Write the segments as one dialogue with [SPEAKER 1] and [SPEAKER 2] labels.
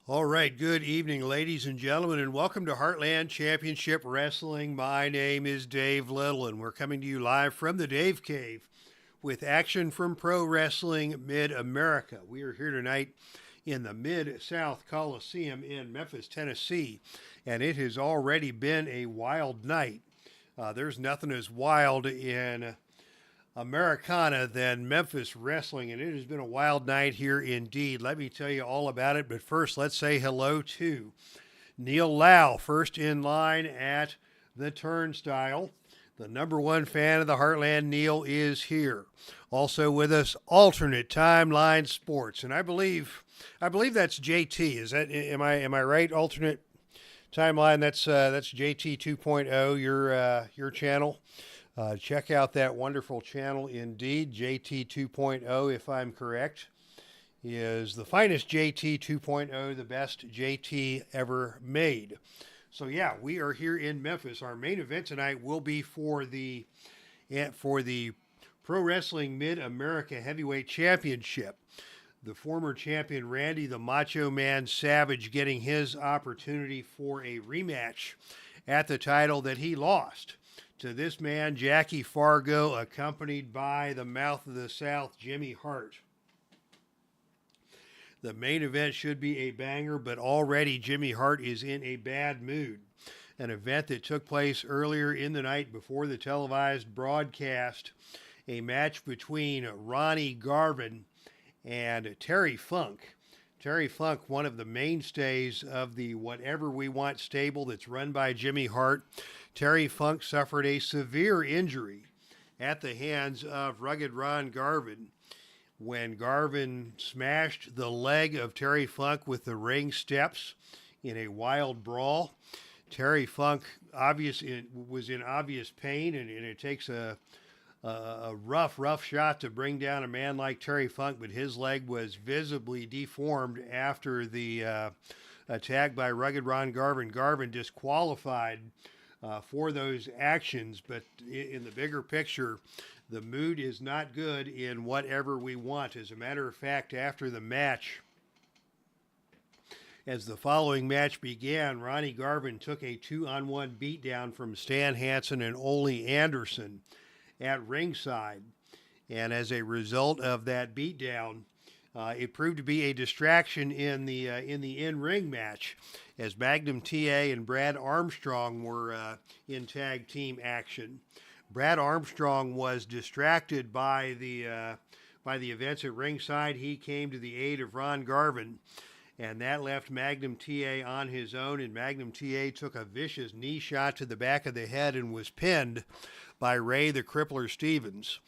[SPEAKER 1] All right, good evening, ladies and gentlemen, and welcome to Heartland Championship Wrestling. My name is Dave Little, and we're coming to you live from the Dave Cave with action from Pro Wrestling Mid-America. We are here tonight in the Mid-South Coliseum in Memphis, Tennessee, and it has already been a wild night. There's nothing as wild in Americana than Memphis wrestling, and it has been a wild night here indeed. Let me tell you all about it, but first let's say hello to Neil Lau, first in line at the turnstile. The number one fan of the Heartland, Neil, is here. Also with us, Alternate Timeline Sports, and I believe that's JT. Is that am I right? Alternate Timeline. That's JT 2.0, your channel. Check out that wonderful channel indeed. JT 2.0, if I'm correct, is the finest JT 2.0, the best JT ever made. So yeah, we are here in Memphis. Our main event tonight will be for the Pro Wrestling Mid-America Heavyweight Championship. The former champion Randy the Macho Man Savage getting his opportunity for a rematch at the title that he lost to this man, Jackie Fargo, accompanied by the Mouth of the South, Jimmy Hart. The main event should be a banger, but already Jimmy Hart is in a bad mood. An event that took place earlier in the night before the televised broadcast, a match between Ronnie Garvin and Terry Funk. Terry Funk, one of the mainstays of the Whatever We Want stable that's run by Jimmy Hart. Terry Funk suffered a severe injury at the hands of Rugged Ron Garvin when Garvin smashed the leg of Terry Funk with the ring steps in a wild brawl. Terry Funk was in obvious pain, and it takes a rough shot to bring down a man like Terry Funk, but his leg was visibly deformed after the attack by Rugged Ron Garvin. Garvin disqualified for those actions, but in the bigger picture, the mood is not good in Whatever We Want. As a matter of fact, after the match, as the following match began, Ronnie Garvin took a 2-on-1 beatdown from Stan Hansen and Ole Anderson at ringside, and as a result of that beatdown, it proved to be a distraction in the in-ring match, as Magnum TA and Brad Armstrong were in tag team action. Brad Armstrong was distracted by the events at ringside. He came to the aid of Ron Garvin, and that left Magnum TA on his own, and Magnum TA took a vicious knee shot to the back of the head and was pinned by Ray the Crippler Stevens.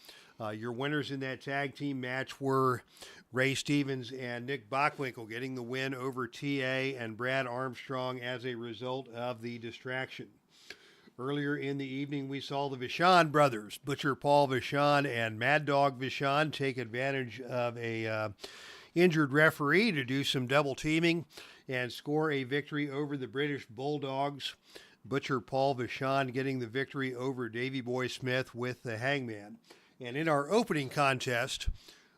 [SPEAKER 1] Your winners in that tag team match were Ray Stevens and Nick Bockwinkel, getting the win over TA and Brad Armstrong as a result of the distraction. Earlier in the evening, we saw the Vachon brothers, Butcher Paul Vachon and Mad Dog Vachon, take advantage of a injured referee to do some double teaming and score a victory over the British Bulldogs. Butcher Paul Vachon getting the victory over Davey Boy Smith with the Hangman. And in our opening contest,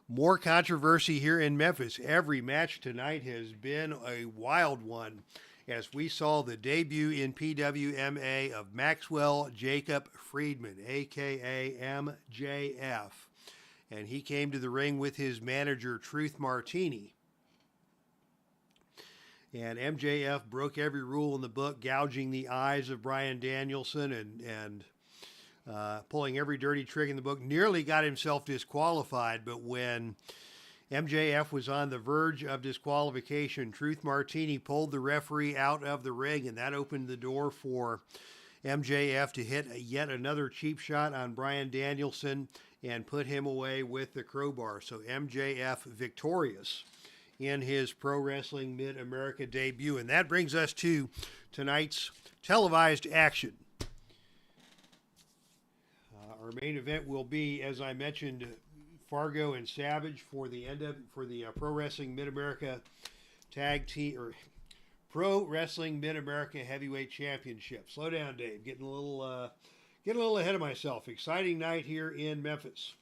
[SPEAKER 1] more controversy here in Memphis. Every match tonight has been a wild one, as we saw the debut in PWMA of Maxwell Jacob Friedman, a.k.a. MJF. And he came to the ring with his manager, Truth Martini. And MJF broke every rule in the book, gouging the eyes of Bryan Danielson and pulling every dirty trick in the book. Nearly got himself disqualified, but when MJF was on the verge of disqualification, Truth Martini pulled the referee out of the ring, and that opened the door for MJF to hit yet another cheap shot on Bryan Danielson and put him away with the crowbar. So MJF victorious in his Pro Wrestling Mid-America debut. And that brings us to tonight's televised action. Our main event will be, as I mentioned, Fargo and Savage for the Pro Wrestling Mid-America Pro Wrestling Mid-America Heavyweight Championship. Slow down, Dave. Getting a little ahead of myself. Exciting night here in Memphis.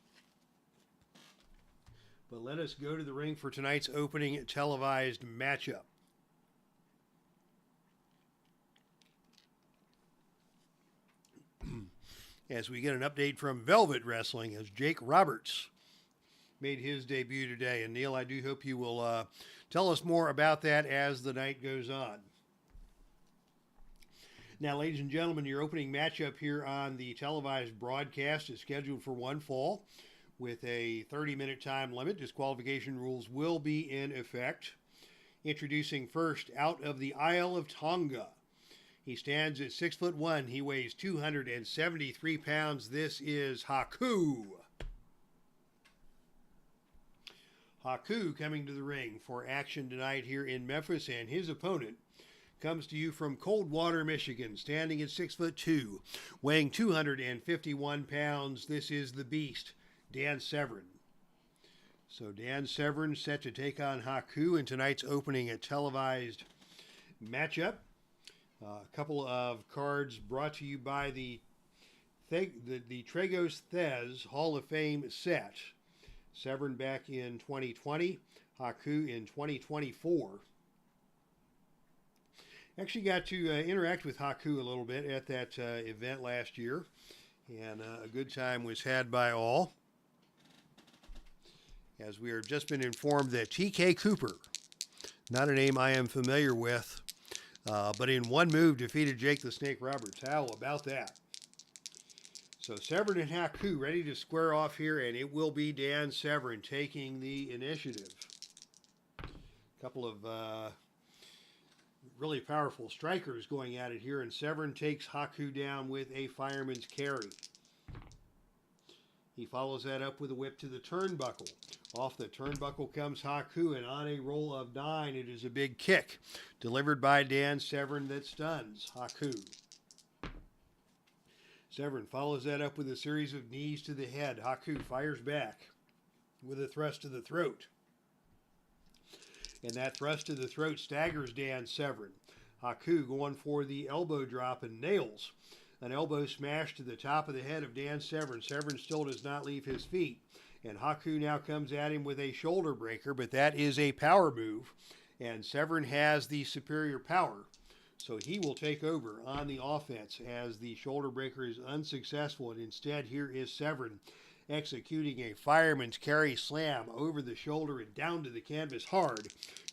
[SPEAKER 1] But let us go to the ring for tonight's opening televised matchup. as we get an update from Velvet Wrestling as Jake Roberts made his debut today. And Neil, I do hope you will tell us more about that as the night goes on. Now, ladies and gentlemen, your opening matchup here on the televised broadcast is scheduled for one fall with a 30-minute time limit. Disqualification rules will be in effect. Introducing first, out of the Isle of Tonga. He stands at 6'1". He weighs 273 pounds. This is HAKU. HAKU coming to the ring for action tonight here in Memphis, and his opponent comes to you from Coldwater, Michigan, standing at 6'2", weighing 251 pounds. This is the Beast, Dan Severn. So Dan Severn set to take on HAKU in tonight's opening televised matchup. A couple of cards brought to you by the Tragos Thez Hall of Fame set. Severn back in 2020, HAKU in 2024. Actually got to interact with HAKU a little bit at that event last year, and a good time was had by all. As we have just been informed that TK Cooper, not a name I am familiar with, but in one move defeated Jake the Snake Roberts. How about that? So Severn and HAKU ready to square off here, and it will be Dan Severn taking the initiative. A couple of really powerful strikers going at it here, and Severn takes HAKU down with a fireman's carry. He follows that up with a whip to the turnbuckle. Off the turnbuckle comes HAKU, and on a roll of 9, it is a big kick delivered by Dan Severn that stuns HAKU. Severn follows that up with a series of knees to the head. HAKU fires back with a thrust to the throat. And that thrust to the throat staggers Dan Severn. HAKU going for the elbow drop and nails an elbow smash to the top of the head of Dan Severn. Severn still does not leave his feet. And HAKU now comes at him with a shoulder breaker, but that is a power move. And Severn has the superior power. So he will take over on the offense as the shoulder breaker is unsuccessful. And instead, here is Severn executing a fireman's carry slam over the shoulder and down to the canvas hard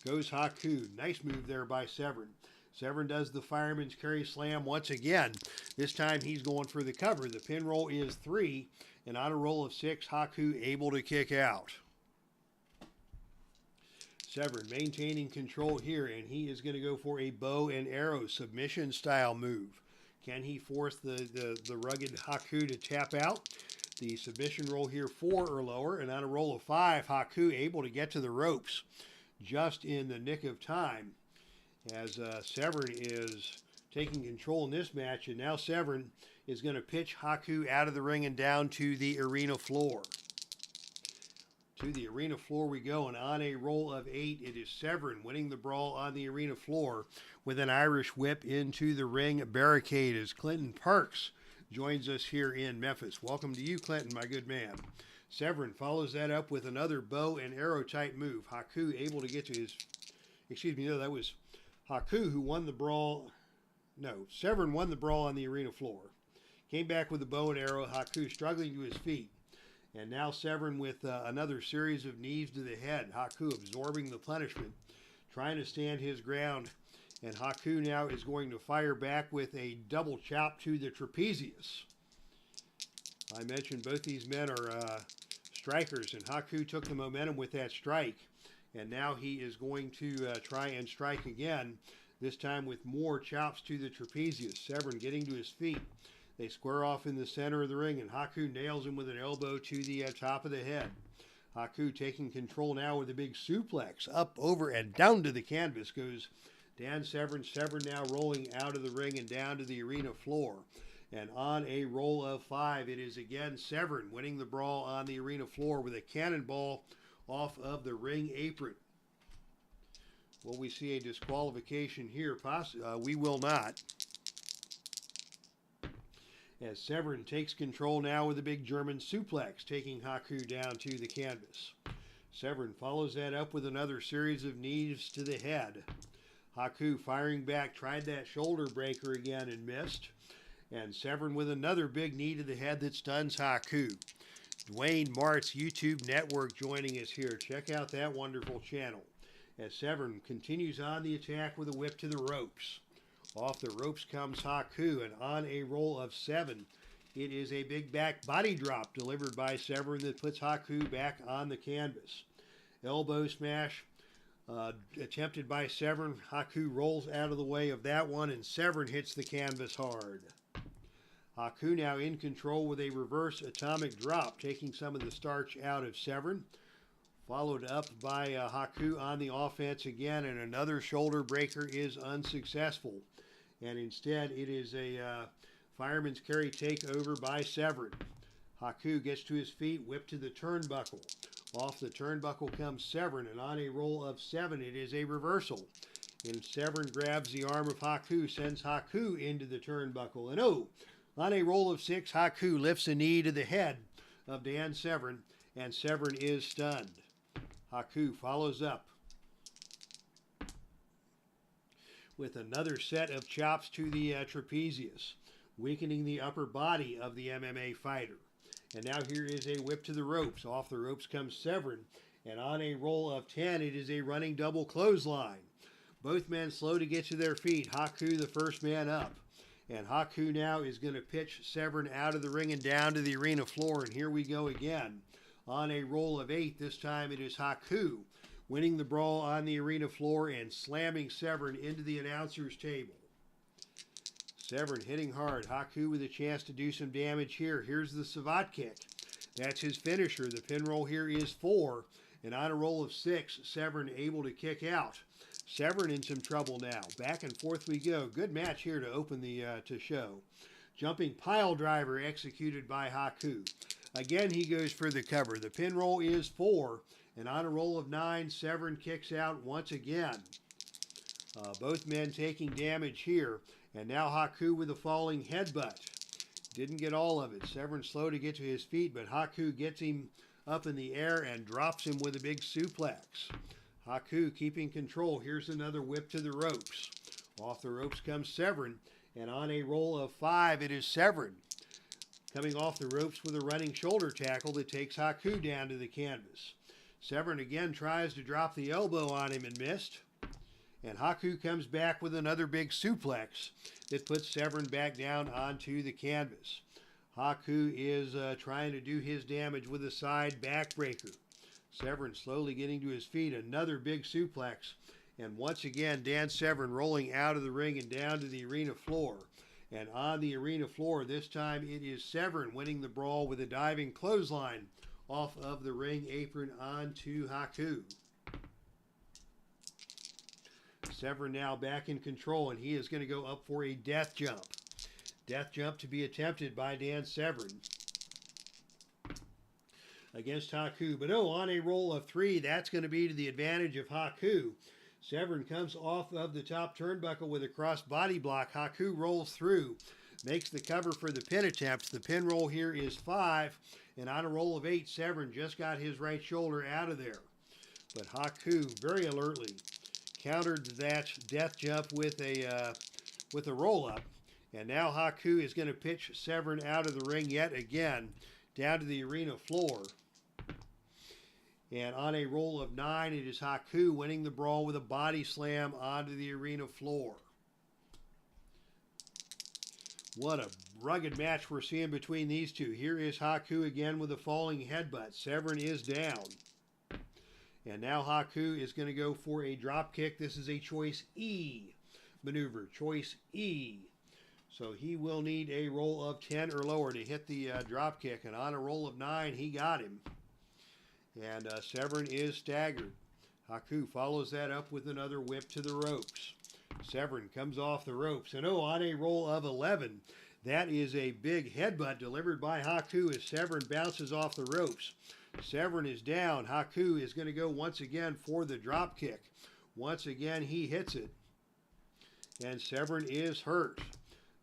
[SPEAKER 1] goes HAKU. Nice move there by Severn. Severn does the fireman's carry slam once again. This time he's going for the cover. The pin roll is 3, and on a roll of 6, HAKU able to kick out. Severn maintaining control here, and he is going to go for a bow and arrow submission style move. Can he force the rugged HAKU to tap out? The submission roll here 4 or lower, and on a roll of 5, HAKU able to get to the ropes just in the nick of time as Severn is taking control in this match, and now Severn is going to pitch HAKU out of the ring and down to the arena floor. To the arena floor we go, and on a roll of 8, it is Severn winning the brawl on the arena floor with an Irish whip into the ring barricade as Clinton Parks joins us here in Memphis. Welcome to you, Clinton, my good man. Severn follows that up with another bow and arrow type move. HAKU able to get to his, that was HAKU who won the brawl. No, Severn won the brawl on the arena floor. Came back with a bow and arrow. HAKU struggling to his feet. And now Severn with another series of knees to the head. HAKU absorbing the punishment, trying to stand his ground. And HAKU now is going to fire back with a double chop to the trapezius. I mentioned both these men are strikers, and HAKU took the momentum with that strike. And now he is going to try and strike again, this time with more chops to the trapezius. Severn getting to his feet. They square off in the center of the ring, and HAKU nails him with an elbow to the top of the head. HAKU taking control now with a big suplex. Up, over, and down to the canvas goes Dan Severn. Severn now rolling out of the ring and down to the arena floor. And on a roll of 5, it is again Severn winning the brawl on the arena floor with a cannonball off of the ring apron. Will we see a disqualification here? We will not. As Severn takes control now with a big German suplex, taking HAKU down to the canvas. Severn follows that up with another series of knees to the head. HAKU firing back, tried that shoulder breaker again and missed. And SEVERN with another big knee to the head that stuns HAKU. Dwayne Mart's YouTube network joining us here. Check out that wonderful channel. As SEVERN continues on the attack with a whip to the ropes. Off the ropes comes HAKU, and on a roll of 7, it is a big back body drop delivered by SEVERN that puts HAKU back on the canvas. Elbow smash attempted by SEVERN. HAKU rolls out of the way of that one, and SEVERN hits the canvas hard. HAKU now in control with a reverse atomic drop, taking some of the starch out of SEVERN. Followed up by HAKU on the offense again, and another shoulder breaker is unsuccessful. And instead, it is a fireman's carry takeover by SEVERN. HAKU gets to his feet, whip to the turnbuckle. Off the turnbuckle comes SEVERN, and on a roll of 7, it is a reversal. And SEVERN grabs the arm of HAKU, sends HAKU into the turnbuckle. And on a roll of 6, HAKU lifts a knee to the head of Dan SEVERN, and SEVERN is stunned. HAKU follows up with another set of chops to the trapezius, weakening the upper body of the MMA fighter. And now here is a whip to the ropes. Off the ropes comes SEVERN, and on a roll of 10, it is a running double clothesline. Both men slow to get to their feet. HAKU the first man up. And HAKU now is going to pitch SEVERN out of the ring and down to the arena floor. And here we go again. On a roll of 8, this time it is HAKU winning the brawl on the arena floor and slamming SEVERN into the announcer's table. SEVERN hitting hard. HAKU with a chance to do some damage here. Here's the savate kick. That's his finisher. The pin roll here is 4. And on a roll of 6, SEVERN able to kick out. SEVERN in some trouble now. Back and forth we go. Good match here to open the show. Jumping pile driver executed by HAKU. Again, he goes for the cover. The pin roll is 4. And on a roll of 9, SEVERN kicks out once again. Both men taking damage here. And now HAKU with a falling headbutt. Didn't get all of it. SEVERN slow to get to his feet, but HAKU gets him up in the air and drops him with a big suplex. HAKU keeping control. Here's another whip to the ropes. Off the ropes comes SEVERN, and on a roll of 5, it is SEVERN coming off the ropes with a running shoulder tackle that takes HAKU down to the canvas. SEVERN again tries to drop the elbow on him and missed. And HAKU comes back with another big suplex that puts SEVERN back down onto the canvas. HAKU is trying to do his damage with a side backbreaker. SEVERN slowly getting to his feet, another big suplex. And once again, Dan SEVERN rolling out of the ring and down to the arena floor. And on the arena floor, this time it is SEVERN winning the brawl with a diving clothesline off of the ring apron onto HAKU. SEVERN now back in control, and he is going to go up for a death jump. Death jump to be attempted by Dan SEVERN against HAKU. But on a roll of 3, that's going to be to the advantage of HAKU. SEVERN comes off of the top turnbuckle with a cross body block. HAKU rolls through, makes the cover for the pin attempt. The pin roll here is 5, and on a roll of 8, SEVERN just got his right shoulder out of there. But HAKU very alertly countered that death jump with a roll-up. And now HAKU is going to pitch SEVERN out of the ring yet again down to the arena floor. And on a roll of 9, it is HAKU winning the brawl with a body slam onto the arena floor. What a rugged match we're seeing between these two. Here is HAKU again with a falling headbutt. SEVERN is down. And now HAKU is going to go for a drop kick. This is a choice E maneuver, choice E. So he will need a roll of 10 or lower to hit the drop kick. And on a roll of 9, he got him. And SEVERN is staggered. HAKU follows that up with another whip to the ropes. SEVERN comes off the ropes. And on a roll of 11, that is a big headbutt delivered by HAKU as SEVERN bounces off the ropes. SEVERN is down. HAKU is going to go once again for the drop kick. Once again, he hits it. And SEVERN is hurt.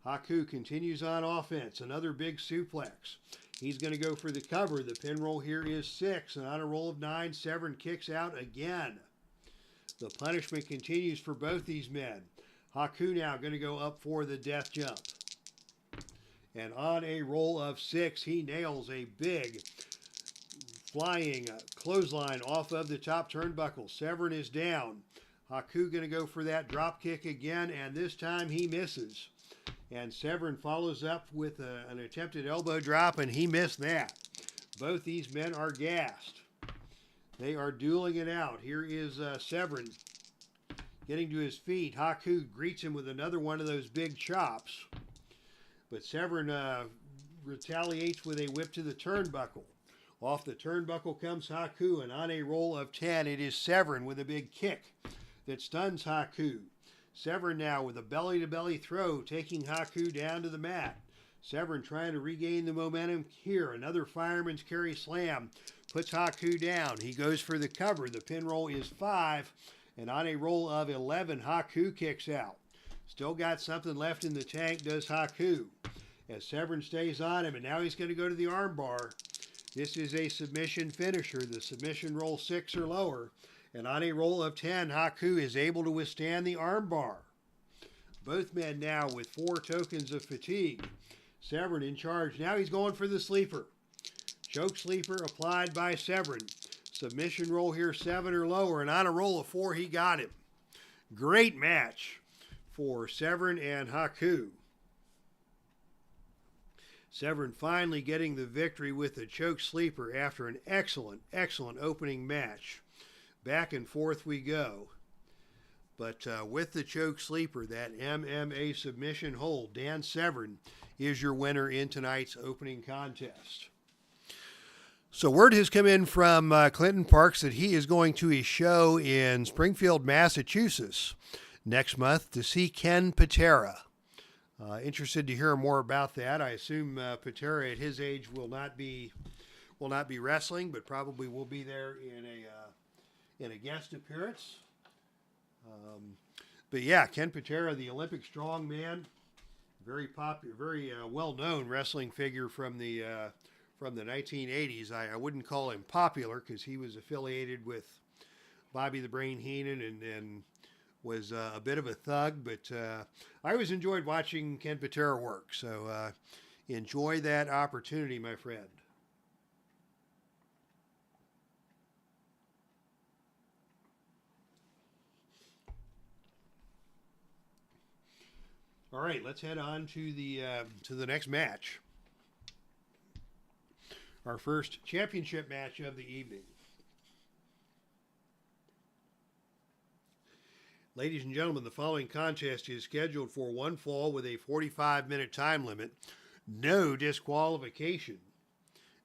[SPEAKER 1] HAKU continues on offense. Another big suplex. He's going to go for the cover. The pin roll here is 6. And on a roll of 9, SEVERN kicks out again. The punishment continues for both these men. HAKU now going to go up for the death jump. And on a roll of 6, he nails a big flying clothesline off of the top turnbuckle. SEVERN is down. HAKU going to go for that drop kick again, and this time he misses. And SEVERN follows up with an attempted elbow drop, and he missed that. Both these men are gassed. They are dueling it out. Here is SEVERN getting to his feet. HAKU greets him with another one of those big chops. But SEVERN retaliates with a whip to the turnbuckle. Off the turnbuckle comes HAKU, and on a roll of 10, it is SEVERN with a big kick that stuns HAKU. SEVERN now with a belly-to-belly throw, taking HAKU down to the mat. SEVERN trying to regain the momentum here. Another fireman's carry slam puts HAKU down. He goes for the cover. The pin roll is 5, and on a roll of 11, HAKU kicks out. Still got something left in the tank, does HAKU, as SEVERN stays on him, and now he's going to go to the armbar. This is a submission finisher. The submission roll 6 or lower. And on a roll of 10, HAKU is able to withstand the armbar. Both men now with 4 tokens of fatigue. SEVERN in charge. Now he's going for the sleeper. Choke sleeper applied by SEVERN. Submission roll here 7 or lower. And on a roll of 4, he got him. Great match for SEVERN and HAKU. SEVERN finally getting the victory with a choke sleeper after an excellent opening match. Back and forth we go. But with the choke sleeper, that MMA submission hold, Dan SEVERN is your winner in tonight's opening contest. So word has come in from Clinton Parks that he is going to a show in Springfield, Massachusetts next month to see Ken Patera. Interested to hear more about that. I assume Patera at his age will not be wrestling, but probably will be there in a guest appearance. But yeah, Ken Patera, the Olympic strongman, very popular, very well-known wrestling figure from the 1980s. I wouldn't call him popular because he was affiliated with Bobby the Brain Heenan and was a bit of a thug, but I always enjoyed watching Ken Patera work. So enjoy that opportunity, my friend. All right, let's head on to the next match. Our first championship match of the evening. Ladies and gentlemen, the following contest is scheduled for one fall with a 45-minute time limit. No disqualification.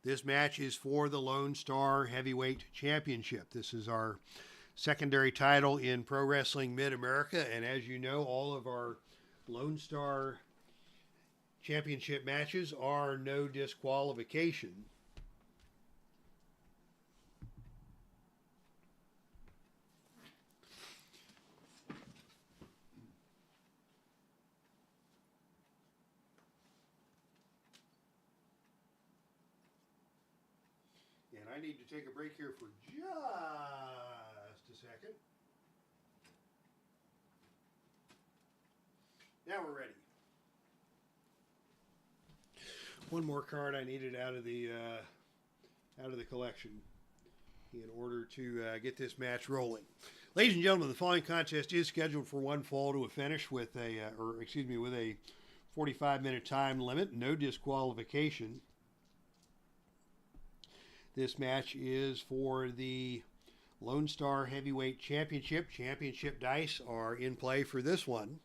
[SPEAKER 1] This match is for the Lone Star Heavyweight Championship. This is our secondary title in Pro Wrestling Mid-America, and as you know, all of our Lone Star Championship matches are no disqualification. And I need to take a break here for just a second. Now we're ready. One more card I needed out of the collection in order to get this match rolling. Ladies and gentlemen, the following contest is scheduled for one fall to a finish with a 45-minute time limit, no disqualification. This match is for the Lone Star Heavyweight Championship. Championship dice are in play for this one.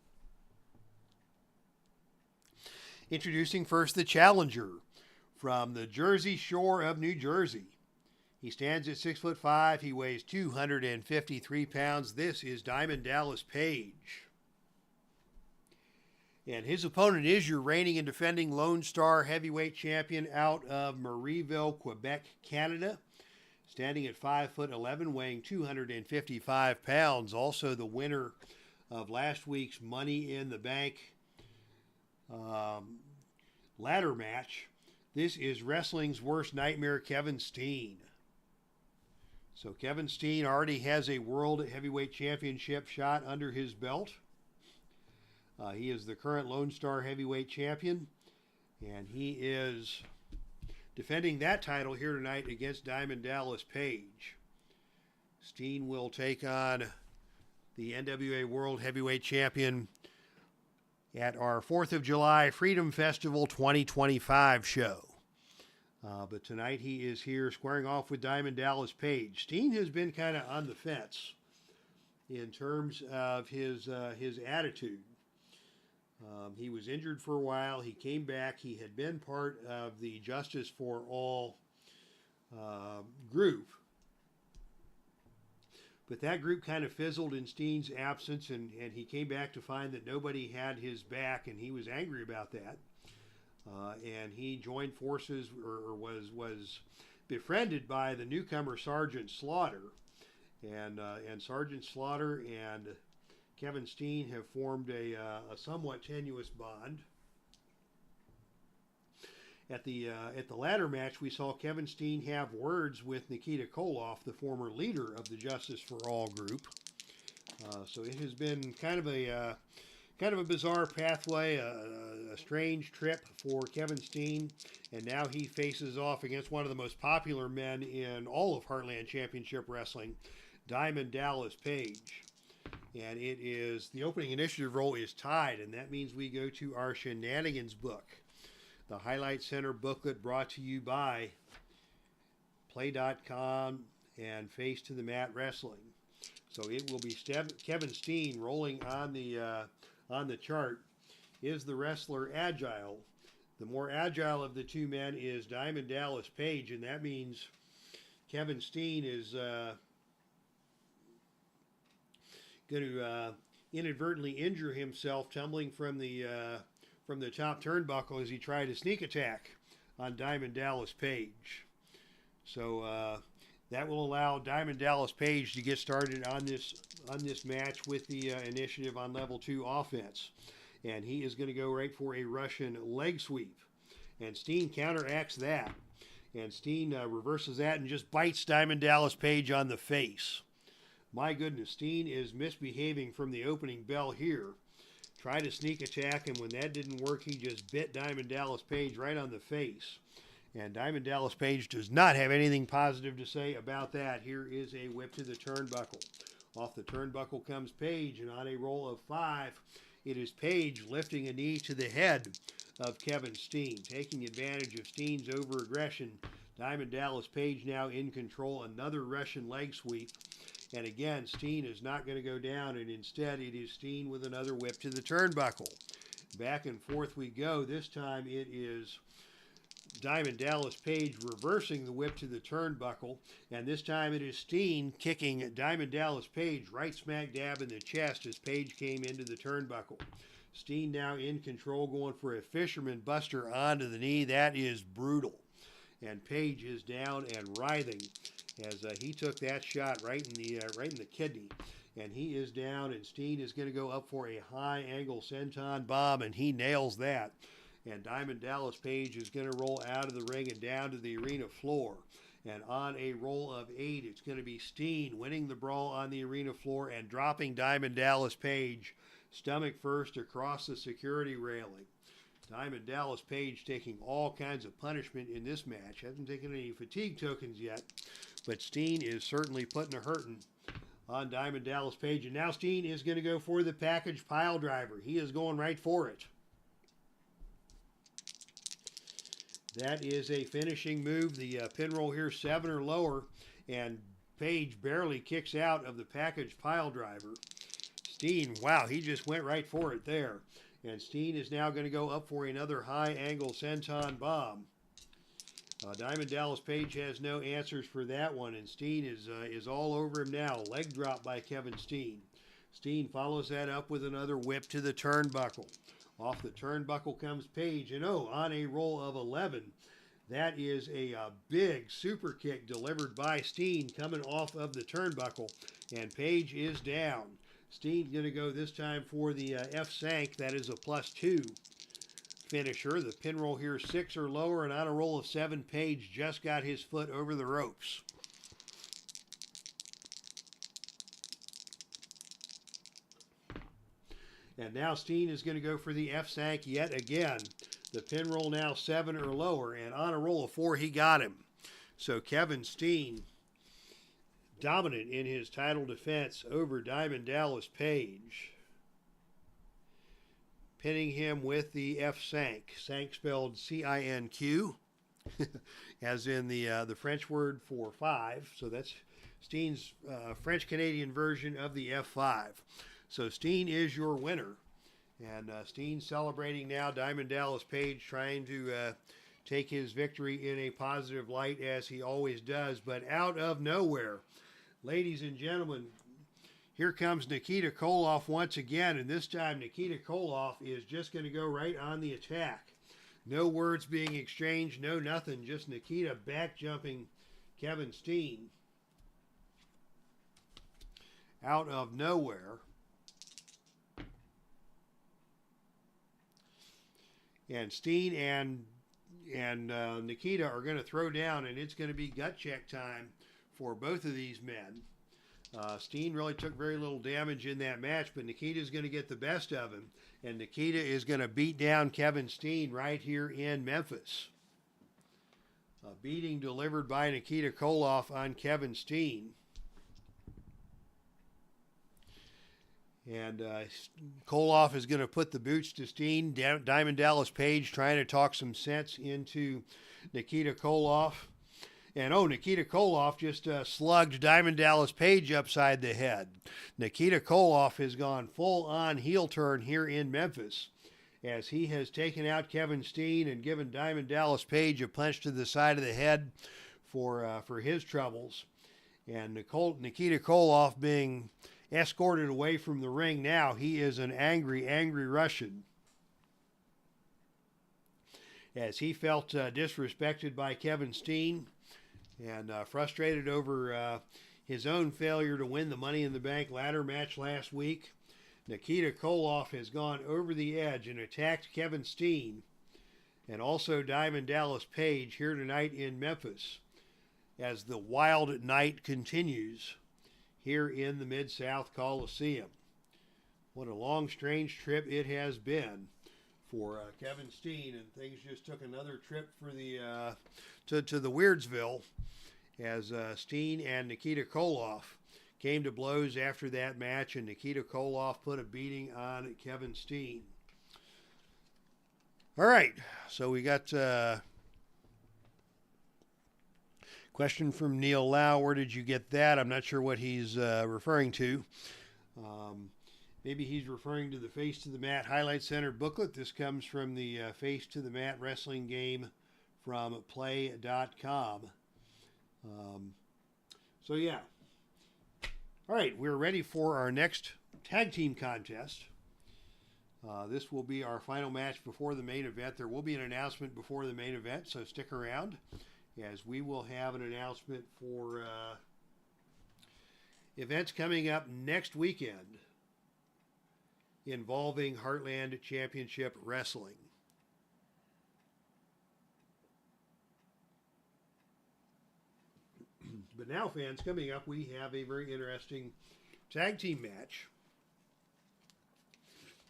[SPEAKER 1] Introducing first the challenger from the Jersey Shore of New Jersey. He stands at 6'5". He weighs 253 pounds. This is Diamond Dallas Page. And his opponent is your reigning and defending Lone Star Heavyweight Champion out of Marieville, Quebec, Canada. Standing at 5'11", weighing 255 pounds. Also the winner of last week's Money in the Bank ladder match. This is wrestling's worst nightmare, Kevin Steen. So Kevin Steen already has a World Heavyweight Championship shot under his belt. He is the current Lone Star Heavyweight Champion. And he is defending that title here tonight against Diamond Dallas Page. Steen will take on the NWA World Heavyweight Champion at our 4th of July Freedom Festival 2025 show. But tonight he is here squaring off with Diamond Dallas Page. Steen has been kind of on the fence in terms of his attitude. He was injured for a while. He came back. He had been part of the Justice for All group. But that group kind of fizzled in Steen's absence, and he came back to find that nobody had his back, and he was angry about that. And he joined forces, or was befriended by the newcomer Sergeant Slaughter. And Sergeant Slaughter and Kevin Steen have formed a somewhat tenuous bond. At the ladder match, we saw Kevin Steen have words with Nikita Koloff, the former leader of the Justice for All group. So it has been kind of a bizarre pathway, a strange trip for Kevin Steen, and now he faces off against one of the most popular men in all of Heartland Championship Wrestling, Diamond Dallas Page. And it is, the opening initiative roll is tied, and that means we go to our Shenanigans book. The Highlight Center booklet brought to you by Play.com and Face to the Mat Wrestling. So it will be Kevin Steen rolling on the chart. Is the wrestler agile? The more agile of the two men is Diamond Dallas Page, and that means Kevin Steen is going to inadvertently injure himself tumbling from the top turnbuckle as he tried a sneak attack on Diamond Dallas Page. So that will allow Diamond Dallas Page to get started on this match with the initiative on level 2 offense. And he is going to go right for a Russian leg sweep. And Steen counteracts that. And Steen reverses that and just bites Diamond Dallas Page on the face. My goodness, Steen is misbehaving from the opening bell here. Tried a sneak attack, and when that didn't work, he just bit Diamond Dallas Page right on the face. And Diamond Dallas Page does not have anything positive to say about that. Here is a whip to the turnbuckle. Off the turnbuckle comes Page, and on a roll of 5, it is Page lifting a knee to the head of Kevin Steen. Taking advantage of Steen's over-aggression, Diamond Dallas Page now in control. Another Russian leg sweep. And again, Steen is not going to go down, and instead it is Steen with another whip to the turnbuckle. Back and forth we go. This time it is Diamond Dallas Page reversing the whip to the turnbuckle, and this time it is Steen kicking Diamond Dallas Page right smack dab in the chest as Page came into the turnbuckle. Steen now in control, going for a fisherman buster onto the knee. That is brutal. And Page is down and writhing as he took that shot right in the kidney, and he is down. And Steen is going to go up for a high angle senton bomb, and he nails that. And Diamond Dallas Page is going to roll out of the ring and down to the arena floor. And on a roll of 8, it's going to be Steen winning the brawl on the arena floor and dropping Diamond Dallas Page stomach first across the security railing. Diamond Dallas Page taking all kinds of punishment in this match. Hasn't taken any fatigue tokens yet, but Steen is certainly putting a hurting on Diamond Dallas Page. And now Steen is going to go for the package pile driver. He is going right for it. That is a finishing move. The pin roll here, 7 or lower, and Page barely kicks out of the package pile driver. Steen, wow, he just went right for it there. And Steen is now going to go up for another high angle senton bomb. Diamond Dallas Page has no answers for that one, and Steen is all over him now. Leg drop by Kevin Steen. Steen follows that up with another whip to the turnbuckle. Off the turnbuckle comes Page, and on a roll of 11, that is a big super kick delivered by Steen coming off of the turnbuckle, and Page is down. Steen's going to go this time for the F-Sank. That is a +2 finisher. The pin roll here, 6 or lower, and on a roll of 7, Page just got his foot over the ropes. And now Steen is going to go for the F-Sank yet again. The pin roll now 7 or lower, and on a roll of 4, he got him. So Kevin Steen dominant in his title defense over Diamond Dallas Page, pinning him with the F Sank. Sank spelled C-I-N-Q, as in the French word for 5. So that's Steen's French-Canadian version of the F5. So Steen is your winner. And Steen celebrating now. Diamond Dallas Page trying to take his victory in a positive light, as he always does. But out of nowhere, ladies and gentlemen, here comes Nikita Koloff once again. And this time Nikita Koloff is just going to go right on the attack. No words being exchanged, no nothing. Just Nikita back jumping Kevin Steen out of nowhere. And Steen and Nikita are going to throw down, and it's going to be gut check time for both of these men. Steen really took very little damage in that match, but Nikita's going to get the best of him, and Nikita is going to beat down Kevin Steen right here in Memphis. A beating delivered by Nikita Koloff on Kevin Steen. And Koloff is going to put the boots to Steen. Diamond Dallas Page trying to talk some sense into Nikita Koloff. And Nikita Koloff just slugged Diamond Dallas Page upside the head. Nikita Koloff has gone full on heel turn here in Memphis, as he has taken out Kevin Steen and given Diamond Dallas Page a punch to the side of the head for his troubles. And Nikita Koloff being escorted away from the ring now. He is an angry, angry Russian, as he felt disrespected by Kevin Steen and frustrated over his own failure to win the Money in the Bank ladder match last week. Nikita Koloff has gone over the edge and attacked Kevin Steen and also Diamond Dallas Page here tonight in Memphis, as the wild night continues here in the Mid-South Coliseum. What a long, strange trip it has been for Kevin Steen, and things just took another trip for the to the Weirdsville, as Steen and Nikita Koloff came to blows after that match, and Nikita Koloff put a beating on Kevin Steen. All right, so we got question from Neil Lau. Where did you get that? I'm not sure what he's referring to. Maybe he's referring to the Face to the Mat Highlight Center booklet. This comes from the Face to the Mat Wrestling Game from Play.com. So yeah. All right, we're ready for our next tag team contest. This will be our final match before the main event. There will be an announcement before the main event, so stick around, as we will have an announcement for events coming up next weekend involving Heartland Championship Wrestling. But now, fans, coming up, we have a very interesting tag team match.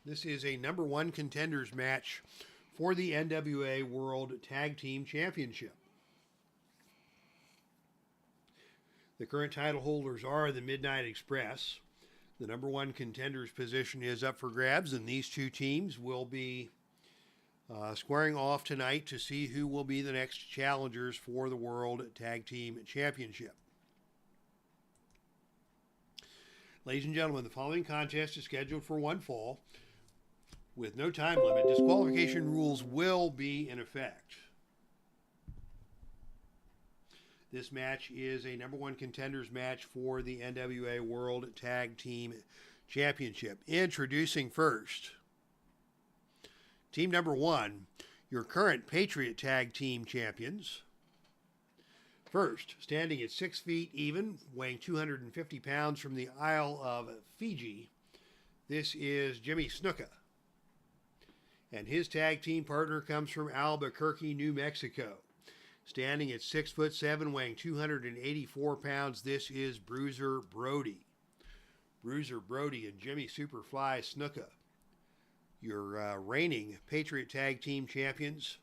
[SPEAKER 1] This is a number 1 contenders match for the NWA World Tag Team Championship. The current title holders are the Midnight Express. The number 1 contenders position is up for grabs, and these two teams will be squaring off tonight to see who will be the next challengers for the World Tag Team Championship. Ladies and gentlemen, the following contest is scheduled for one fall with no time limit. Disqualification rules will be in effect. This match is a number 1 contenders match for the NWA World Tag Team Championship. Introducing first, team number 1, your current Patriot Tag Team champions. First, standing at 6 feet even, weighing 250 pounds from the Isle of Fiji, this is Jimmy Snuka. And his tag team partner comes from Albuquerque, New Mexico. Standing at 6'7", weighing 284 pounds, this is Bruiser Brody. Bruiser Brody and Jimmy Superfly Snuka, your reigning Patriot Tag Team Champions,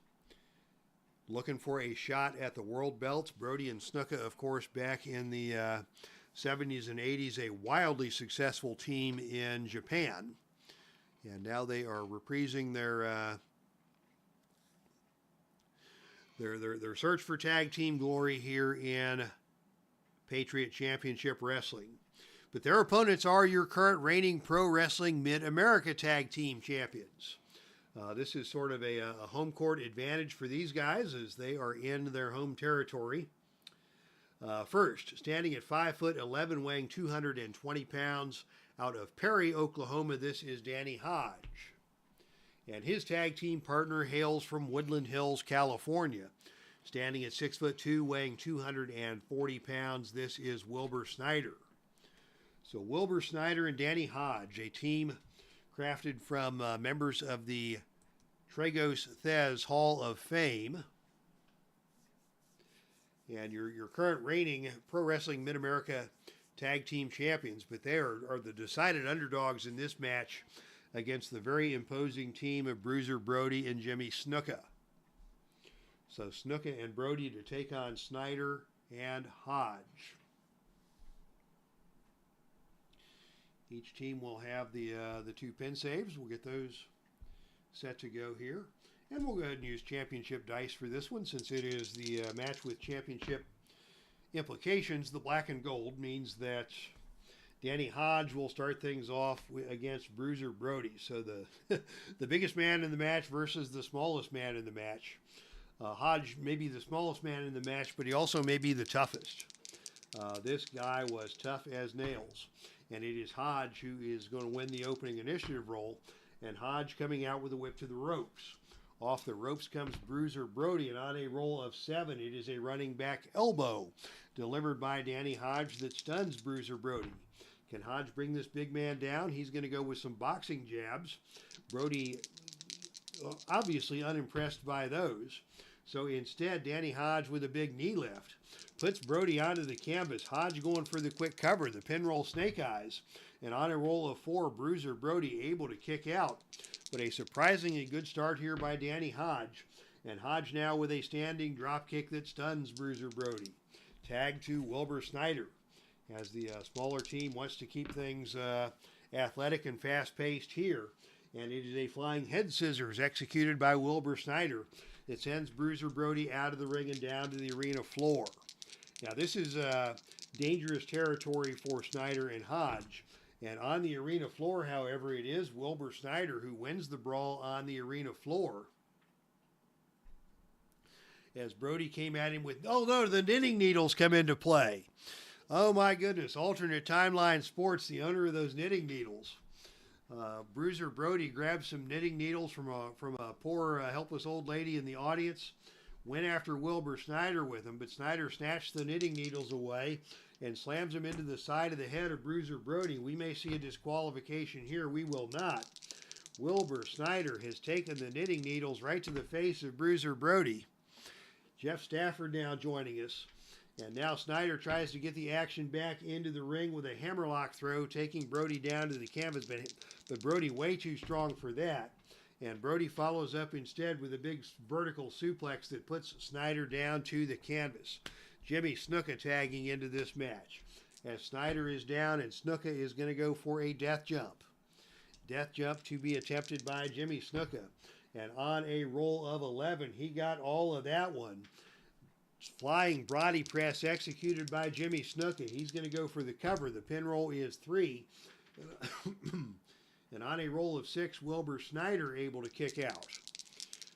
[SPEAKER 1] looking for a shot at the world belts. Brody and SNUKA, of course, back in the 70s and 80s, a wildly successful team in Japan. And now they are reprising their search for tag team glory here in Patriot Championship Wrestling. But their opponents are your current reigning Pro Wrestling Mid-America Tag Team Champions. This is sort of a home court advantage for these guys as they are in their home territory. First, standing at 5'11", weighing 220 pounds, out of Perry, Oklahoma, this is Danny Hodge. And his tag team partner hails from Woodland Hills, California. Standing at 6'2", weighing 240 pounds, this is Wilbur Snyder. So Wilbur Snyder and Danny Hodge, a team crafted from members of the Tragos Thez Hall of Fame. And your current reigning Pro Wrestling Mid-America Tag Team Champions, but they are the decided underdogs in this match against the very imposing team of Bruiser, Brody, and Jimmy SNUKA. So SNUKA and Brody to take on Snyder and Hodge. Each team will have the two pin saves. We'll get those set to go here. And we'll go ahead and use championship dice for this one since it is the match with championship implications. The black and gold means that Danny Hodge will start things off against Bruiser Brody. So the biggest man in the match versus the smallest man in the match. Hodge may be the smallest man in the match, but he also may be the toughest. This guy was tough as nails. And it is Hodge who is going to win the opening initiative role. And Hodge coming out with a whip to the ropes. Off the ropes comes Bruiser Brody, and on a roll of 7, it is a running back elbow delivered by Danny Hodge that stuns Bruiser Brody. Can Hodge bring this big man down? He's going to go with some boxing jabs. Brody obviously unimpressed by those. So instead, Danny Hodge with a big knee lift puts Brody onto the canvas. Hodge going for the quick cover, the pinroll snake eyes. And on a roll of 4, Bruiser Brody able to kick out. But a surprisingly good start here by Danny Hodge. And Hodge now with a standing drop kick that stuns Bruiser Brody. Tag to Wilbur Snyder as the smaller team wants to keep things athletic and fast-paced here. And it is a flying head scissors executed by Wilbur Snyder that sends Bruiser Brody out of the ring and down to the arena floor. Now this is dangerous territory for Snyder and Hodge. And on the arena floor, however, it is Wilbur Snyder who wins the brawl on the arena floor. As Brody came at him with, oh no, the knitting needles come into play. Oh my goodness, alternate timeline sports, the owner of those knitting needles. Bruiser Brody grabbed some knitting needles from a poor helpless old lady in the audience, went after Wilbur Snyder with them, but Snyder snatched the knitting needles away and slams him into the side of the head of Bruiser Brody. We may see a disqualification here. We will not. Wilbur Snyder has taken the knitting needles right to the face of Bruiser Brody. Jeff Stafford now joining us. And now Snyder tries to get the action back into the ring with a hammerlock throw, taking Brody down to the canvas, but Brody way too strong for that. And Brody follows up instead with a big vertical suplex that puts Snyder down to the canvas. Jimmy SNUKA tagging into this match. As Snyder is down and SNUKA is going to go for a death jump. Death jump to be attempted by Jimmy SNUKA. And on a roll of 11, he got all of that one. Flying Brody press executed by Jimmy SNUKA. He's going to go for the cover. The pin roll is 3. And on a roll of 6, Wilbur Snyder able to kick out.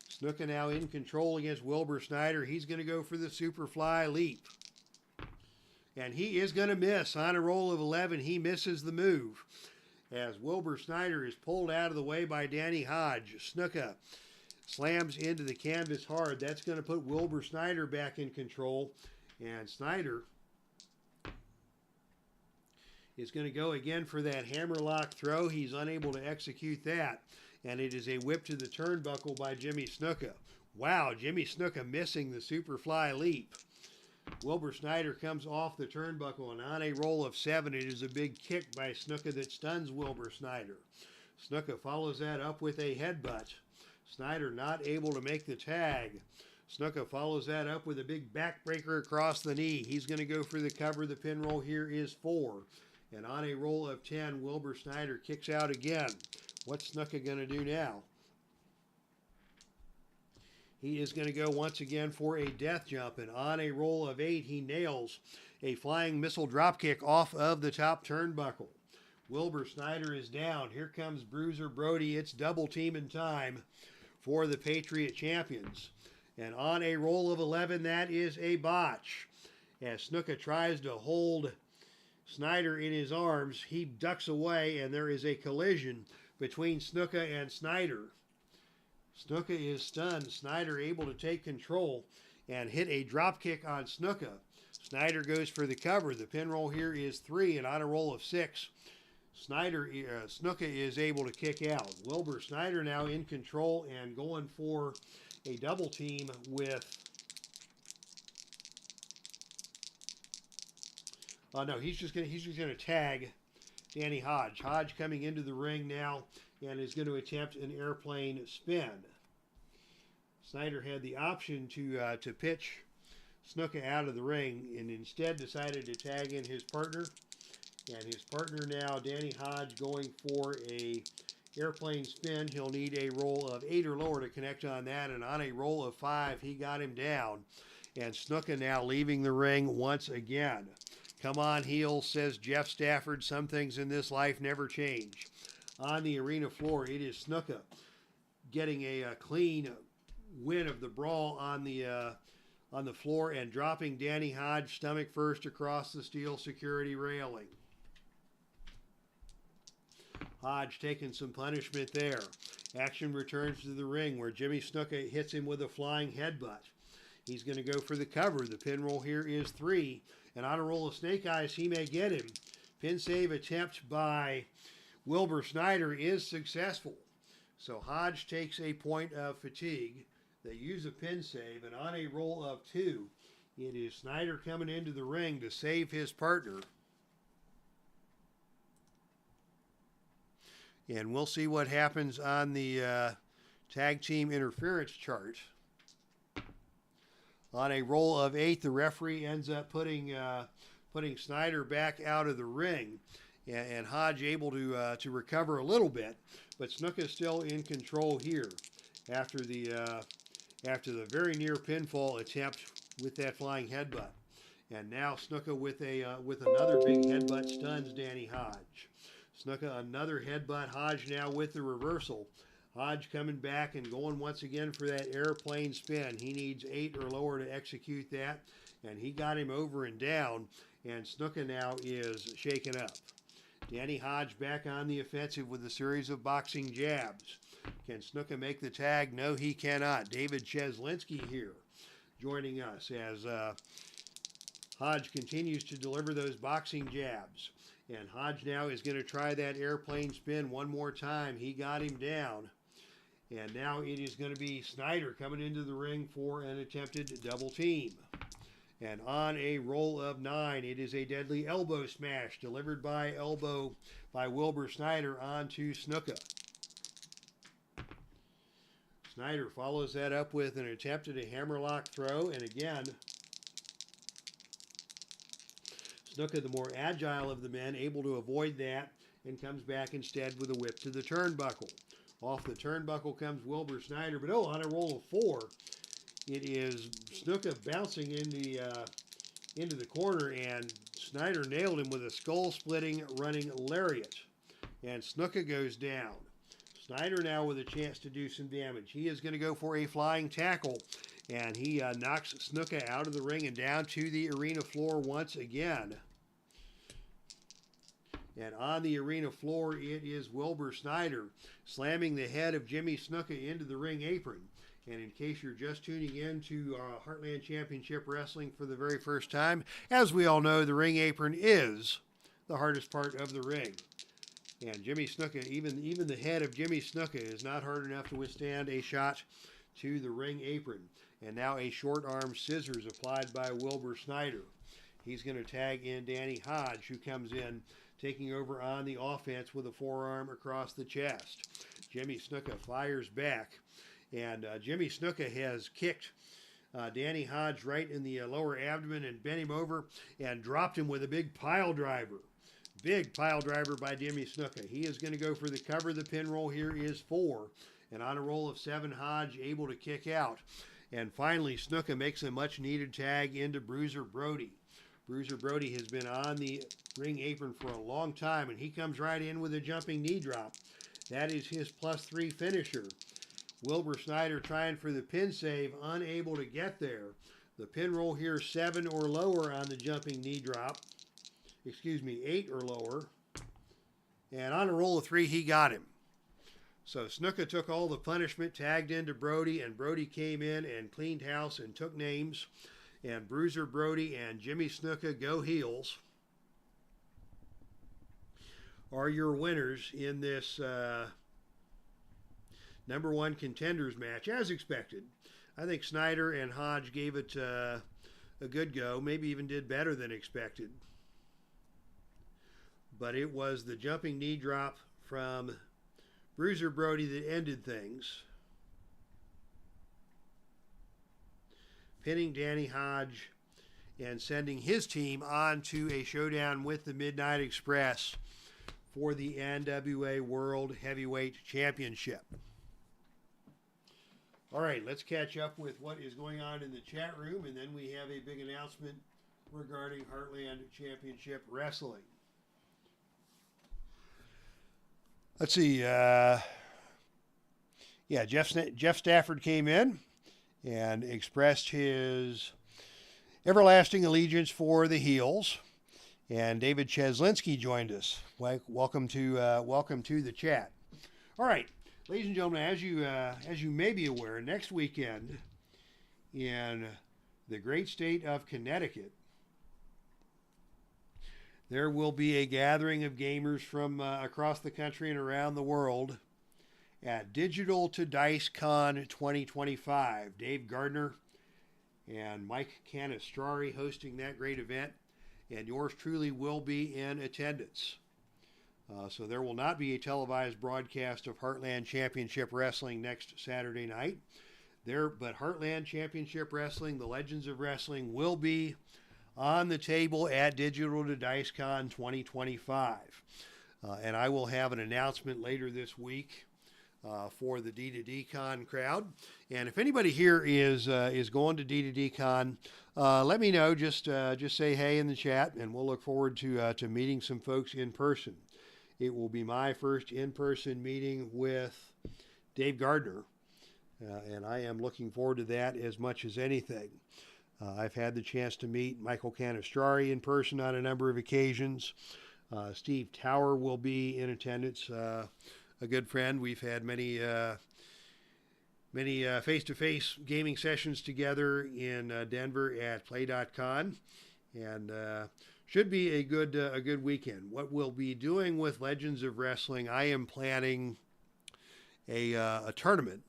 [SPEAKER 1] SNUKA now in control against Wilbur Snyder. He's going to go for the Superfly Leap. And he is going to miss. On a roll of 11, he misses the move. As Wilbur Snyder is pulled out of the way by Danny Hodge. SNUKA slams into the canvas hard. That's going to put Wilbur Snyder back in control. And Snyder is going to go again for that hammerlock throw. He's unable to execute that. And it is a whip to the turnbuckle by Jimmy SNUKA. Wow, Jimmy SNUKA missing the Superfly Leap. Wilbur Snyder comes off the turnbuckle, and on a roll of 7, it is a big kick by SNUKA that stuns Wilbur Snyder. SNUKA follows that up with a headbutt. SNYDER not able to make the tag. SNUKA follows that up with a big backbreaker across the knee. He's going to go for the cover. The pin roll here is 4. And on a roll of 10, Wilbur SNYDER kicks out again. What's SNUKA going to do now? He is going to go once again for a death jump. And on a roll of 8, he nails a flying missile dropkick off of the top turnbuckle. Wilbur SNYDER is down. Here comes BRUISER BRODY. It's double teaming time for the Patriot champions. And on a roll of 11, that is a botch. As SNUKA tries to hold SNYDER in his arms, he ducks away, and there is a collision between SNUKA and SNYDER. SNUKA is stunned. SNYDER able to take control and hit a drop kick on SNUKA. SNYDER goes for the cover. The pin roll here is 3, and on a roll of 6, SNUKA is able to kick out. Wilbur SNYDER now in control and going for a double team with. No, he's just gonna tag Danny HODGE. HODGE coming into the ring now and is going to attempt an airplane spin. SNYDER had the option to pitch SNUKA out of the ring and instead decided to tag in his partner. And his partner now, Danny HODGE, going for a airplane spin. He'll need a roll of 8 or lower to connect on that. And on a roll of 5, he got him down. And SNUKA now leaving the ring once again. Come on, heels, says Jeff Stafford. Some things in this life never change. On the arena floor, it is SNUKA getting a clean win of the brawl on the floor and dropping Danny HODGE stomach first across the steel security railing. HODGE taking some punishment there. Action returns to the ring where Jimmy SNUKA hits him with a flying headbutt. He's going to go for the cover. The pin roll here is 3. And on a roll of snake eyes, he may get him. Pin save attempt by Wilbur SNYDER is successful. So HODGE takes a point of fatigue. They use a pin save. And on a roll of 2, it is SNYDER coming into the ring to save his partner. And we'll see what happens on the tag team interference chart. On a roll of 8, the referee ends up putting SNYDER back out of the ring, and HODGE able to recover a little bit, but SNUKA is still in control here after the very near pinfall attempt with that flying headbutt. And now SNUKA with another big headbutt stuns Danny HODGE. SNUKA another headbutt. HODGE now with the reversal. HODGE coming back and going once again for that airplane spin. He needs 8 or lower to execute that, and he got him over and down, and SNUKA now is shaken up. Danny HODGE back on the offensive with a series of boxing jabs. Can SNUKA make the tag? No, he cannot. David Cheslinski here joining us as HODGE continues to deliver those boxing jabs. And HODGE now is going to try that airplane spin one more time. He got him down. And now it is going to be SNYDER coming into the ring for an attempted double team. And on a roll of 9, it is a deadly elbow smash delivered by Wilbur SNYDER onto SNUKA. SNYDER follows that up with an attempt at a hammerlock throw. And again, SNUKA, the more agile of the men, able to avoid that and comes back instead with a whip to the turnbuckle. Off the turnbuckle comes Wilbur SNYDER, but on a roll of 4, it is SNUKA bouncing into the corner, and SNYDER nailed him with a skull-splitting running lariat. And SNUKA goes down. SNYDER now with a chance to do some damage. He is going to go for a flying tackle, and he knocks SNUKA out of the ring and down to the arena floor once again. And on the arena floor, it is Wilbur SNYDER slamming the head of Jimmy SNUKA into the ring apron. And in case you're just tuning in to Heartland Championship Wrestling for the very first time, as we all know, the ring apron is the hardest part of the ring. And Jimmy SNUKA, even the head of Jimmy SNUKA is not hard enough to withstand a shot to the ring apron. And now a short arm scissors applied by Wilbur SNYDER. He's going to tag in Danny HODGE, who comes in taking over on the offense with a forearm across the chest. Jimmy SNUKA fires back, and Jimmy SNUKA has kicked Danny Hodge right in the lower abdomen and bent him over and dropped him with a big pile driver. Big pile driver by Jimmy SNUKA. He is going to go for the cover. The pin roll here is 4. And on a roll of 7, Hodge able to kick out. And finally, SNUKA makes a much-needed tag into Bruiser Brody. Bruiser Brody has been on the ring apron for a long time, and he comes right in with a jumping knee drop. That is his +3 finisher. Wilbur Snyder trying for the pin save, unable to get there. The pin roll here, 7 or lower on the jumping knee drop. 8 or lower. And on a roll of 3, he got him. So SNUKA took all the punishment, tagged into Brody, and Brody came in and cleaned house and took names. And Bruiser Brody and Jimmy SNUKA go heels are your winners in this #1 contenders match, as expected. I think Snyder and Hodge gave it a good go, maybe even did better than expected. But it was the jumping knee drop from Bruiser Brody that ended things, pinning Danny Hodge and sending his team on to a showdown with the Midnight Express for the NWA World Heavyweight Championship. All right, let's catch up with what is going on in the chat room, and then we have a big announcement regarding Heartland Championship Wrestling. Let's see. Jeff Stafford came in and expressed his everlasting allegiance for the heels, and David Cheslinski joined us. Welcome to the chat. All right, ladies and gentlemen, as you may be aware, next weekend in the great state of Connecticut, there will be a gathering of gamers from across the country and around the world at Digital to Dice Con 2025. Dave Gardner and Mike Canistrari hosting that great event, and yours truly will be in attendance. So there will not be a televised broadcast of Heartland Championship Wrestling next Saturday night. But Heartland Championship Wrestling, the Legends of Wrestling, will be on the table at Digital to Dice Con 2025. And I will have an announcement later this week for the D2D Con crowd. And if anybody here is going to D2D Con, let me know. Just say hey in the chat, and we'll look forward to meeting some folks in person. It will be my first in-person meeting with Dave Gardner, and I am looking forward to that as much as anything. I've had the chance to meet Michael Canistrari in person on a number of occasions. Steve Tower will be in attendance, a good friend. We've had many face-to-face gaming sessions together in Denver at Play.con, and should be a good weekend. What we'll be doing with Legends of Wrestling, I am planning a tournament.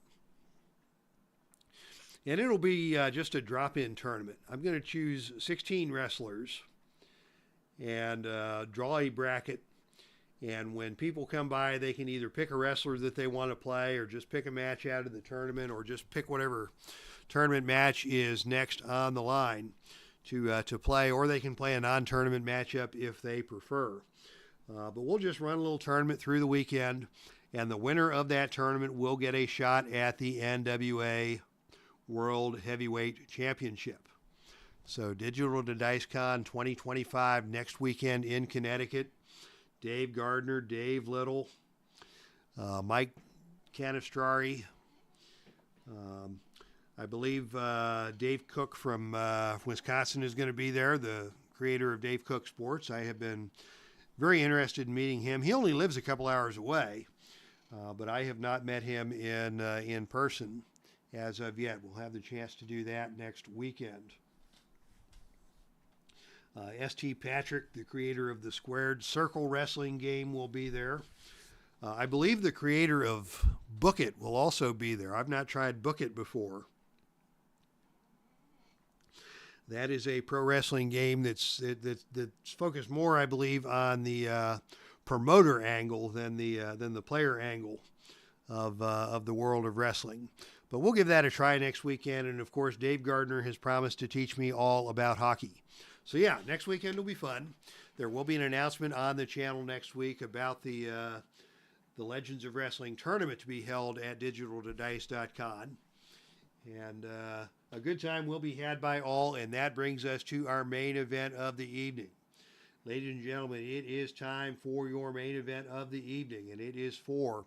[SPEAKER 1] And it'll be just a drop-in tournament. I'm going to choose 16 wrestlers and draw a bracket. And when people come by, they can either pick a wrestler that they want to play, or just pick a match out of the tournament, or just pick whatever tournament match is next on the line to play. Or they can play a non-tournament matchup if they prefer. But we'll just run a little tournament through the weekend, and the winner of that tournament will get a shot at the NWA World Heavyweight Championship. So Digital to Dice Con 2025 next weekend in Connecticut. Dave Gardner, Dave Little, Mike Canistrari. I believe Dave Cook from Wisconsin is going to be there, the creator of Dave Cook Sports. I have been very interested in meeting him. He only lives a couple hours away, but I have not met him in person as of yet. We'll have the chance to do that next weekend. St. Patrick, the creator of the Squared Circle wrestling game, will be there. I believe the creator of Book It will also be there. I've not tried Book It before. That is a pro wrestling game that's focused more, I believe, on the promoter angle than the player angle of the world of wrestling. But we'll give that a try next weekend. And of course, Dave Gardner has promised to teach me all about hockey. So yeah, next weekend will be fun. There will be an announcement on the channel next week about the Legends of Wrestling tournament to be held at digitaltodice.com. And a good time will be had by all, and that brings us to our main event of the evening. Ladies and gentlemen, it is time for your main event of the evening, and it is for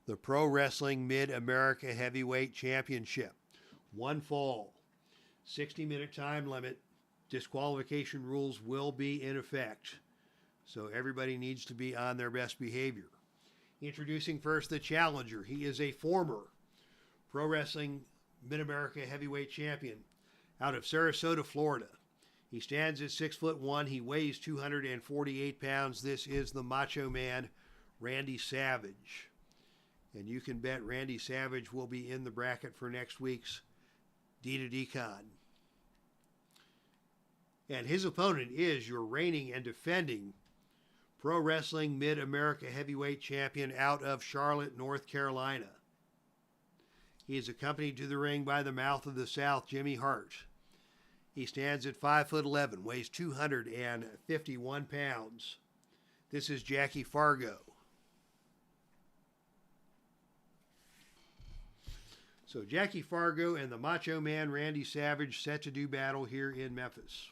[SPEAKER 1] the Pro Wrestling Mid-America Heavyweight Championship. One fall, 60-minute time limit. Disqualification rules will be in effect, so everybody needs to be on their best behavior. Introducing first the challenger. He is a former Pro Wrestling Mid-America Heavyweight Champion out of Sarasota, Florida. He stands at 6'1". He weighs 248 pounds. This is the Macho Man, Randy Savage. And you can bet Randy Savage will be in the bracket for next week's D2D-Con. And his opponent is your reigning and defending Pro Wrestling Mid-America Heavyweight Champion out of Charlotte, North Carolina. He is accompanied to the ring by the mouth of the South, Jimmy Hart. He stands at 5'11", weighs 251 pounds. This is Jackie Fargo. So Jackie Fargo and the Macho Man Randy Savage set to do battle here in Memphis.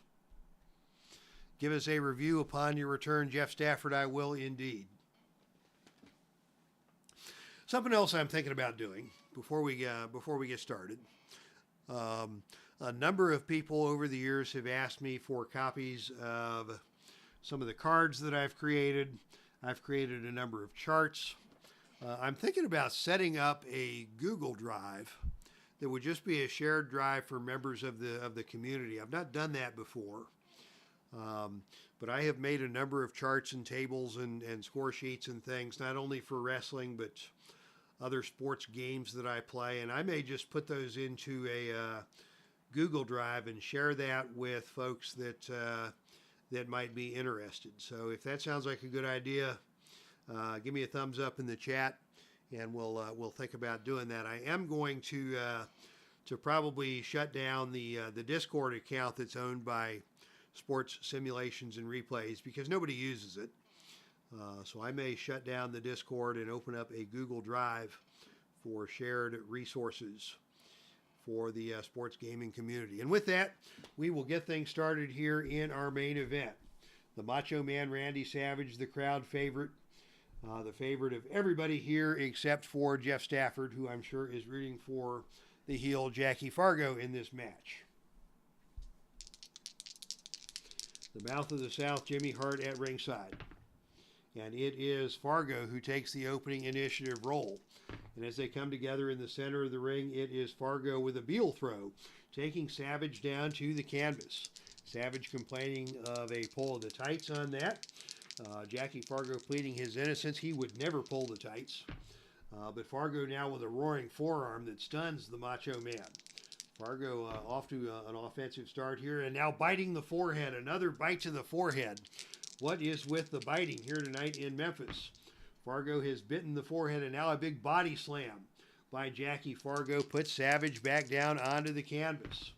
[SPEAKER 1] Give us a review upon your return, Jeff Stafford. I will indeed. Something else I'm thinking about doing before we get started. A number of people over the years have asked me for copies of some of the cards that I've created. I've created a number of charts. I'm thinking about setting up a Google Drive that would just be a shared drive for members of the community. I've not done that before, but I have made a number of charts and tables and score sheets and things, not only for wrestling but other sports games that I play, and I may just put those into a Google Drive and share that with folks that might be interested. So if that sounds like a good idea, give me a thumbs up in the chat, and we'll think about doing that. I am going to probably shut down the Discord account that's owned by Sports Simulations and Replays because nobody uses it. So I may shut down the Discord and open up a Google Drive for shared resources for the sports gaming community. And with that, we will get things started here in our main event. The Macho Man Randy Savage, the crowd favorite, the favorite of everybody here except for Jeff Stafford, who I'm sure is rooting for the heel Jackie Fargo in this match. The mouth of the South, Jimmy Hart at ringside. And it is Fargo who takes the opening initiative role. And as they come together in the center of the ring, it is Fargo with a Beal throw, taking Savage down to the canvas. Savage complaining of a pull of the tights on that. Jackie Fargo pleading his innocence. He would never pull the tights. But Fargo now with a roaring forearm that stuns the Macho Man. Fargo off to an offensive start here, and now biting the forehead. Another bite to the forehead. What is with the biting here tonight in Memphis? Fargo has bitten the forehead, and now a big body slam by Jackie Fargo puts Savage back down onto the canvas.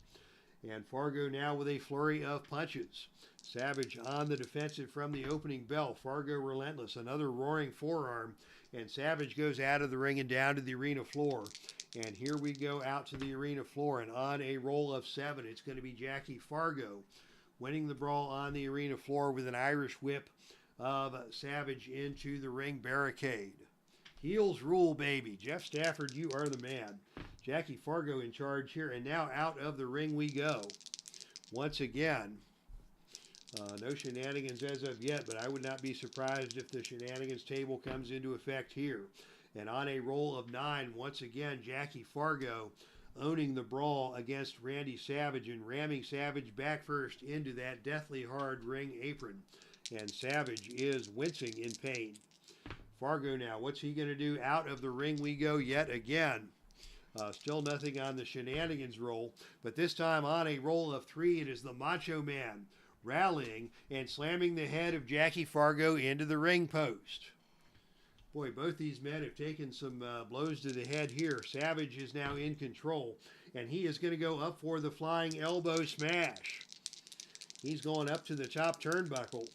[SPEAKER 1] And Fargo now with a flurry of punches. Savage on the defensive from the opening bell. Fargo relentless. Another roaring forearm. And Savage goes out of the ring and down to the arena floor. And here we go out to the arena floor. And on a roll of 7, it's going to be Jackie Fargo winning the brawl on the arena floor with an Irish whip of Savage into the ring barricade. Heels rule, baby. Jeff Stafford, you are the man. Jackie Fargo in charge here, and now out of the ring we go. Once again, no shenanigans as of yet, but I would not be surprised if the shenanigans table comes into effect here. And on a roll of 9, once again, Jackie Fargo owning the brawl against Randy Savage and ramming Savage back first into that deathly hard ring apron. And Savage is wincing in pain. Fargo now, what's he going to do? Out of the ring we go yet again. Still nothing on the shenanigans roll, but this time on a roll of 3, it is the Macho Man rallying and slamming the head of Jackie Fargo into the ring post. Boy, both these men have taken some blows to the head here. Savage is now in control, and he is going to go up for the flying elbow smash. He's going up to the top turnbuckle.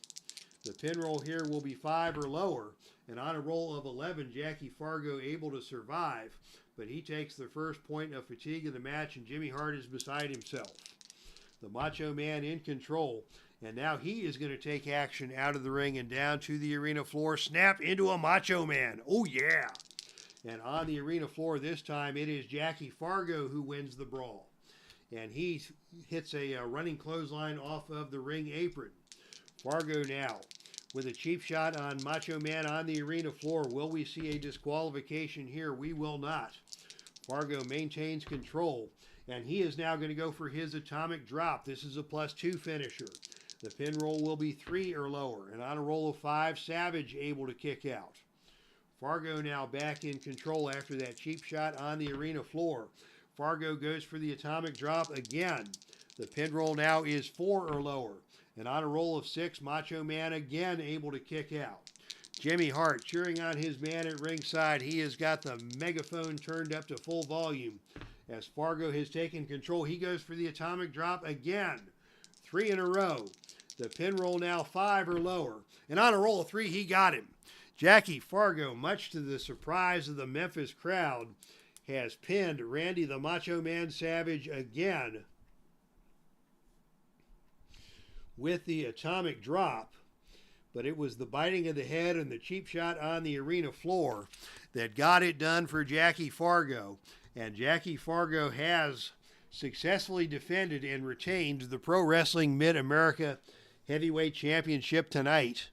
[SPEAKER 1] The pin roll here will be 5 or lower, and on a roll of 11, Jackie Fargo able to survive, but he takes the first point of fatigue of the match, and Jimmy Hart is beside himself. The Macho Man in control, and now he is going to take action out of the ring and down to the arena floor, snap into a Macho Man. Oh yeah! And on the arena floor this time, it is Jackie Fargo who wins the brawl. And he hits a running clothesline off of the ring apron. Fargo now with a cheap shot on Macho Man on the arena floor. Will we see a disqualification here? We will not. Fargo maintains control, and he is now going to go for his atomic drop. This is a +2 finisher. The pin roll will be 3 or lower, and on a roll of 5, Savage able to kick out. Fargo now back in control after that cheap shot on the arena floor. Fargo goes for the atomic drop again. The pin roll now is 4 or lower, and on a roll of 6, Macho Man again able to kick out. Jimmy Hart cheering on his man at ringside. He has got the megaphone turned up to full volume. As Fargo has taken control, he goes for the atomic drop again. 3 in a row. The pin roll now 5 or lower, and on a roll of 3, he got him. Jackie Fargo, much to the surprise of the Memphis crowd, has pinned Randy the Macho Man Savage again with the atomic drop. But it was the biting of the head and the cheap shot on the arena floor that got it done for Jackie Fargo. And Jackie Fargo has successfully defended and retained the Pro Wrestling Mid-America Heavyweight Championship tonight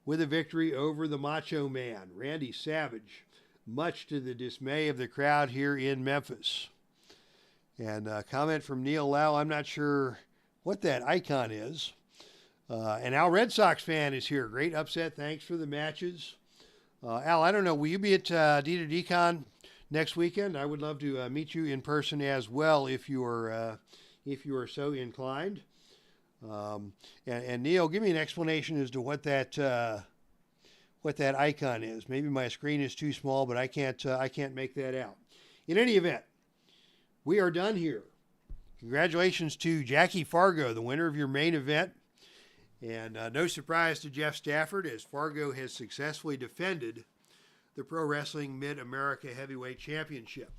[SPEAKER 1] with a victory over the Macho Man, Randy Savage, much to the dismay of the crowd here in Memphis. And a comment from Neil Lau, I'm not sure what that icon is. And Al Red Sox fan is here. Great upset. Thanks for the matches. Al, I don't know. Will you be at D2DCon next weekend? I would love to meet you in person as well if you are so inclined. And Neil, give me an explanation as to what that icon is. Maybe my screen is too small, but I can't make that out. In any event, we are done here. Congratulations to Jackie Fargo, the winner of your main event. And no surprise to Jeff Stafford, as Fargo has successfully defended the Pro Wrestling Mid-America Heavyweight Championship.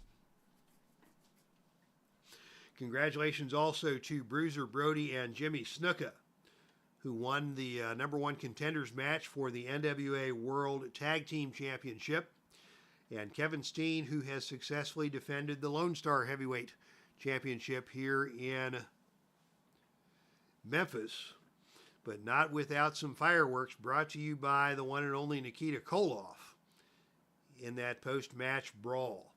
[SPEAKER 1] Congratulations also to Bruiser, Brody, and Jimmy SNUKA, who won the #1 contenders match for the NWA World Tag Team Championship, and Kevin Steen, who has successfully defended the Lone Star Heavyweight Championship here in Memphis, but not without some fireworks brought to you by the one and only Nikita Koloff in that post-match brawl.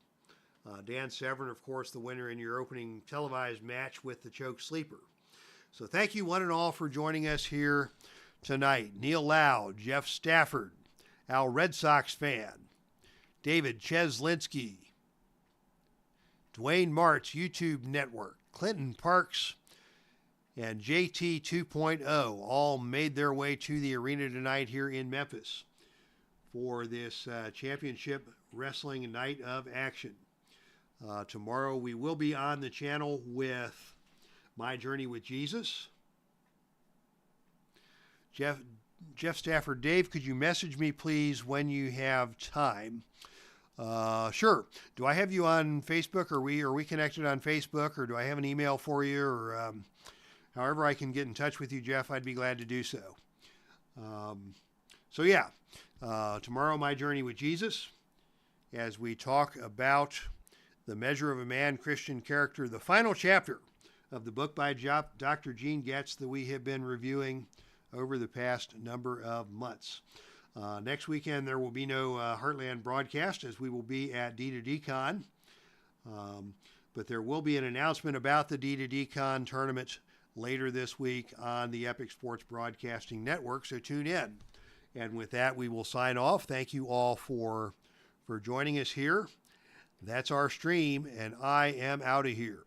[SPEAKER 1] Dan Severn, of course, the winner in your opening televised match with the Choke Sleeper. So thank you one and all for joining us here tonight. Neil Lau, Jeff Stafford, Al Red Sox fan, David Cheslinski, Dwayne Martz, YouTube Network, Clinton Parks, and JT 2.0 all made their way to the arena tonight here in Memphis for this championship wrestling night of action. Tomorrow we will be on the channel with My Journey with Jesus. Jeff Stafford, Dave, could you message me, please, when you have time? Sure. Do I have you on Facebook? Are we connected on Facebook, or do I have an email for you, or however I can get in touch with you, Jeff? I'd be glad to do so. Tomorrow, My Journey with Jesus, as we talk about The Measure of a Man, Christian Character, the final chapter of the book by Dr. Gene Getz that we have been reviewing over the past number of months. Next weekend, there will be no Heartland broadcast, as we will be at D2DCon. But there will be an announcement about the D2DCon tournament later this week on the Epic Sports Broadcasting Network, so tune in. And with that, we will sign off. Thank you all for joining us here. That's our stream, and I am out of here.